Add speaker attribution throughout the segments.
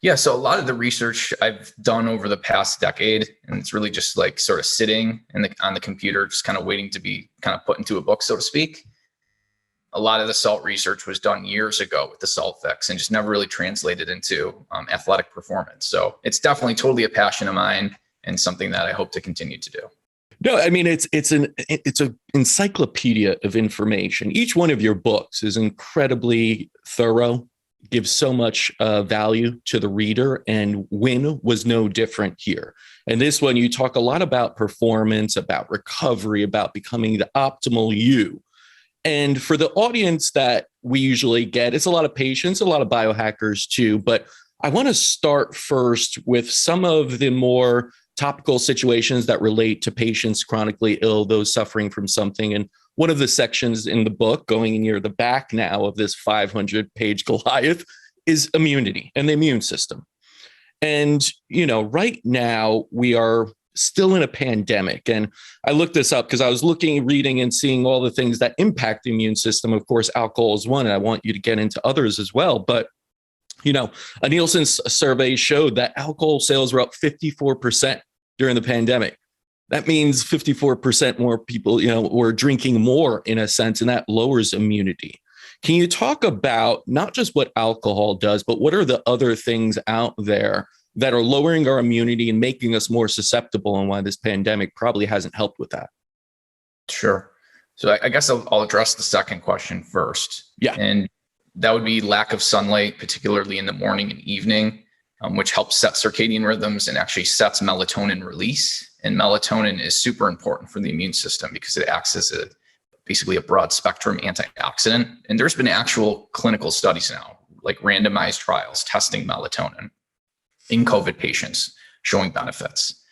Speaker 1: Yeah, so a lot of the research I've done over the past decade, and it's really just like sort of sitting on the computer, just kind of waiting to be kind of put into a book, so to speak. A lot of the salt research was done years ago with the salt fix and just never really translated into athletic performance. So it's definitely totally a passion of mine and something that I hope to continue to do.
Speaker 2: No, I mean it's an encyclopedia of information. Each one of your books is incredibly thorough, gives so much value to the reader, and Win was no different here. And this one, you talk a lot about performance, about recovery, about becoming the optimal you. And for the audience that we usually get, it's a lot of patients, a lot of biohackers too. But I want to start first with some of the more topical situations that relate to patients chronically ill, those suffering from something. And one of the sections in the book, going near the back now of this 500-page Goliath, is immunity and the immune system. And, right now we are still in a pandemic. And I looked this up because I was reading and seeing all the things that impact the immune system. Of course, alcohol is one, and I want you to get into others as well. But, a Nielsen survey showed that alcohol sales were up 54% during the pandemic. That means 54% more people, were drinking more in a sense, and that lowers immunity. Can you talk about not just what alcohol does, but what are the other things out there that are lowering our immunity and making us more susceptible, and why this pandemic probably hasn't helped with that?
Speaker 1: Sure. So I guess I'll address the second question first.
Speaker 2: Yeah.
Speaker 1: And that would be lack of sunlight, particularly in the morning and evening, which helps set circadian rhythms and actually sets melatonin release. And melatonin is super important for the immune system because it acts as basically a broad spectrum antioxidant. And there's been actual clinical studies now, like randomized trials testing melatonin in COVID patients showing benefits.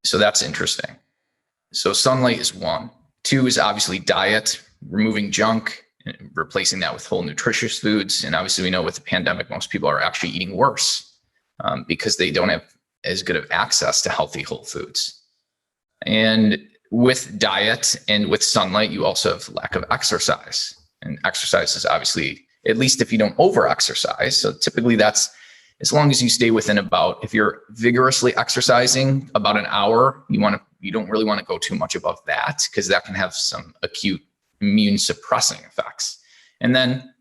Speaker 1: So that's interesting. So sunlight is one. Two is obviously diet, removing junk, and replacing that with whole nutritious foods. And obviously we know with the pandemic, most people are actually eating worse because they don't have as good of access to healthy whole foods. And with diet and with sunlight, you also have lack of exercise. And exercise is obviously, at least if you don't over exercise. So typically that's as long as you stay within if you're vigorously exercising about an hour, you don't really want to go too much above that because that can have some acute immune suppressing effects. And then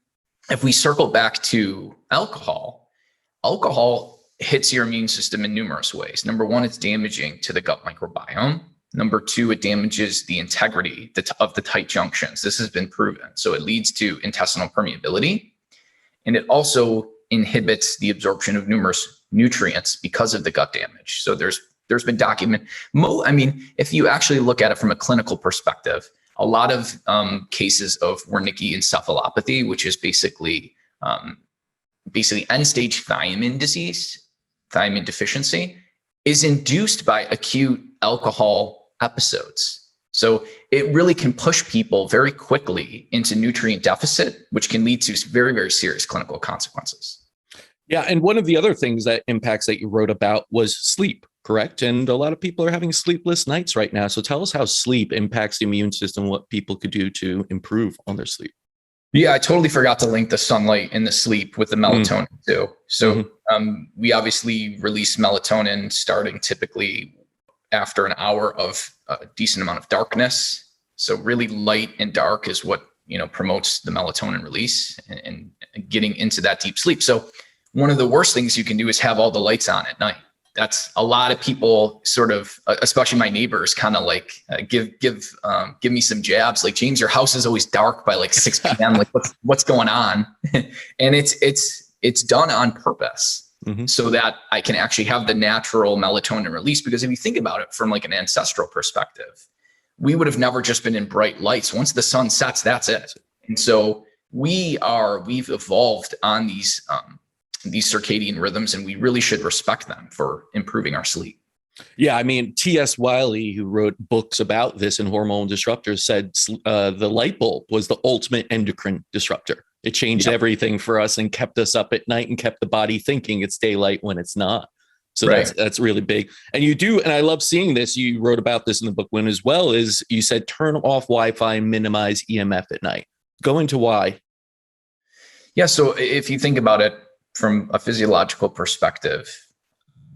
Speaker 1: if we circle back to alcohol hits your immune system in numerous ways. Number one, it's damaging to the gut microbiome. Number two, it damages the integrity of the tight junctions. This has been proven. So it leads to intestinal permeability. And it also inhibits the absorption of numerous nutrients because of the gut damage. So there's been if you actually look at it from a clinical perspective, a lot of cases of Wernicke encephalopathy, which is basically end-stage thiamine disease, thiamine deficiency, is induced by acute alcohol episodes. So it really can push people very quickly into nutrient deficit, which can lead to very, very serious clinical consequences.
Speaker 2: Yeah. And one of the other things that impacts that you wrote about was sleep, correct? And a lot of people are having sleepless nights right now. So tell us how sleep impacts the immune system, what people could do to improve on their sleep.
Speaker 1: Yeah, I totally forgot to link the sunlight and the sleep with the melatonin too. So we obviously release melatonin starting typically after an hour of a decent amount of darkness. So really light and dark is what promotes the melatonin release and getting into that deep sleep. So one of the worst things you can do is have all the lights on at night. That's a lot of people sort of, especially my neighbors, kind of like give me some jabs. Like, James, your house is always dark by like 6 p.m. Like, what's going on? And it's done on purpose so that I can actually have the natural melatonin release. Because if you think about it from like an ancestral perspective, we would have never just been in bright lights. Once the sun sets, that's it. And so we've evolved on these circadian rhythms, and we really should respect them for improving our sleep.
Speaker 2: Yeah, I mean, T.S. Wiley, who wrote books about this and hormone disruptors, said the light bulb was the ultimate endocrine disruptor. It changed everything for us and kept us up at night and kept the body thinking it's daylight when it's not. So that's really big. And you do, and I love seeing this. You wrote about this in the book Win as well, is you said turn off Wi-Fi and minimize EMF at night. Go into why.
Speaker 1: Yeah, so if you think about it, from a physiological perspective,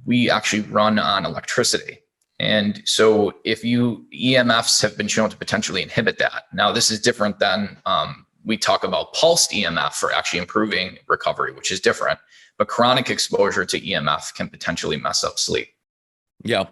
Speaker 1: we actually run on electricity. And so EMFs have been shown to potentially inhibit that. Now, this is different than we talk about pulsed EMF for actually improving recovery, which is different. But chronic exposure to EMF can potentially mess up sleep.
Speaker 2: Yeah.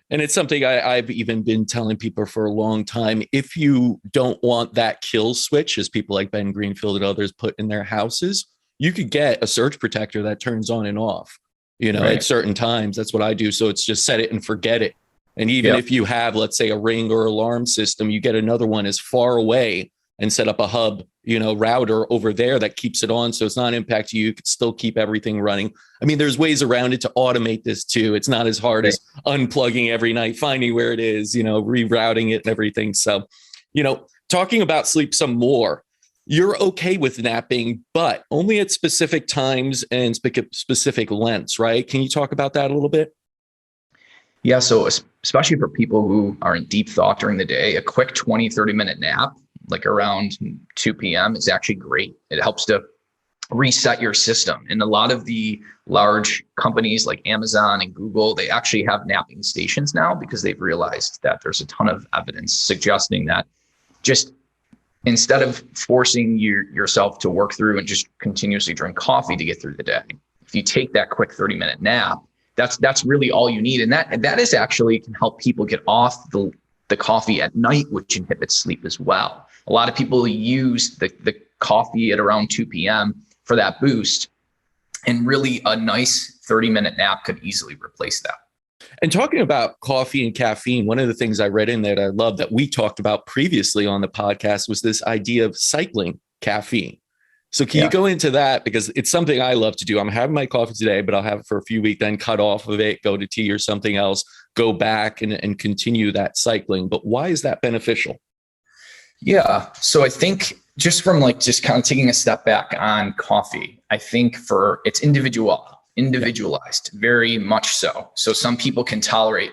Speaker 2: And it's something I've even been telling people for a long time. If you don't want that kill switch, as people like Ben Greenfield and others put in their houses, you could get a surge protector that turns on and off,
Speaker 1: Right.
Speaker 2: at certain times. That's what I do. So it's just set it and forget it. And even if you have, let's say, a Ring or alarm system, you get another one as far away and set up a hub, router over there that keeps it on. So it's not impacting you. You could still keep everything running. I mean, there's ways around it to automate this too. It's not as hard as unplugging every night, finding where it is, rerouting it and everything. So, talking about sleep some more, you're okay with napping, but only at specific times and specific lengths, right? Can you talk about that a little bit?
Speaker 1: Yeah. So especially for people who are in deep thought during the day, a quick 20, 30-minute nap, like around 2 p.m. is actually great. It helps to reset your system. And a lot of the large companies like Amazon and Google, they actually have napping stations now because they've realized that there's a ton of evidence suggesting that just instead of forcing yourself to work through and just continuously drink coffee to get through the day, if you take that quick 30-minute nap, that's really all you need. And that is actually can help people get off the coffee at night, which inhibits sleep as well. A lot of people use the coffee at around 2 p.m. for that boost. And really a nice 30-minute nap could easily replace that.
Speaker 2: And talking about coffee and caffeine, one of the things I read in that I love that we talked about previously on the podcast was this idea of cycling caffeine. So can you go into that? Because it's something I love to do. I'm having my coffee today, but I'll have it for a few weeks, then cut off of it, go to tea or something else, go back and continue that cycling. But why is that beneficial?
Speaker 1: Yeah. So I think just from just kind of taking a step back on coffee, I think it's individualized, very much so. So some people can tolerate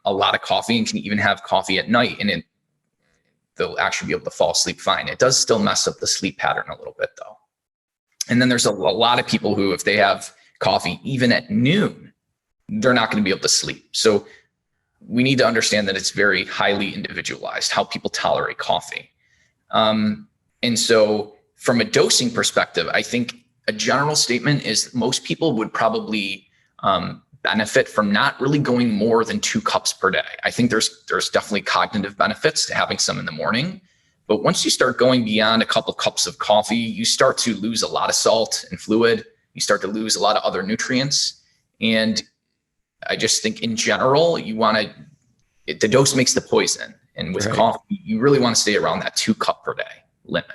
Speaker 1: a lot of coffee and can even have coffee at night and they'll actually be able to fall asleep fine. It does still mess up the sleep pattern a little bit though. And then there's a lot of people who, if they have coffee even at noon, they're not going to be able to sleep. So we need to understand that it's very highly individualized how people tolerate coffee. And so from a dosing perspective, I think a general statement is most people would probably benefit from not really going more than 2 cups per day. I think there's definitely cognitive benefits to having some in the morning. But once you start going beyond a couple of cups of coffee, you start to lose a lot of salt and fluid. You start to lose a lot of other nutrients. And I just think in general, the dose makes the poison. And with coffee, you really want to stay around that 2 cup per day limit.